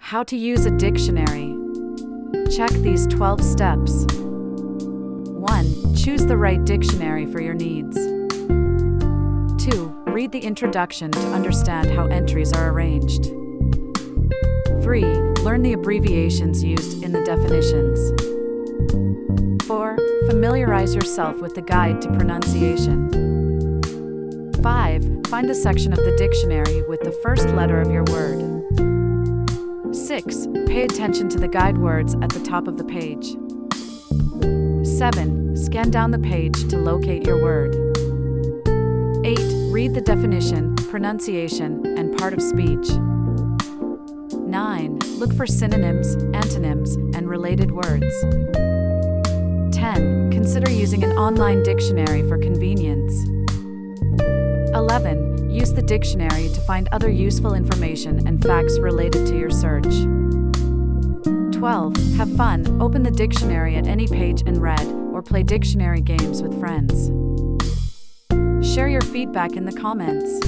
How to use a dictionary. Check these 12 steps. 1. Choose the right dictionary for your needs. 2. Read the introduction to understand how entries are arranged. 3. Learn the abbreviations used in the definitions. 4. Familiarize yourself with the guide to pronunciation. 5. Find the section of the dictionary with the first letter of your word. 6. Pay attention to the guide words at the top of the page. 7. Scan down the page to locate your word. 8. Read the definition, pronunciation, and part of speech. 9. Look for synonyms, antonyms, and related words. 10. Consider using an online dictionary for convenience. 11. Use the dictionary to find other useful information and facts related to your search. 12. Have fun, open the dictionary at any page and read, or play dictionary games with friends. Share your feedback in the comments.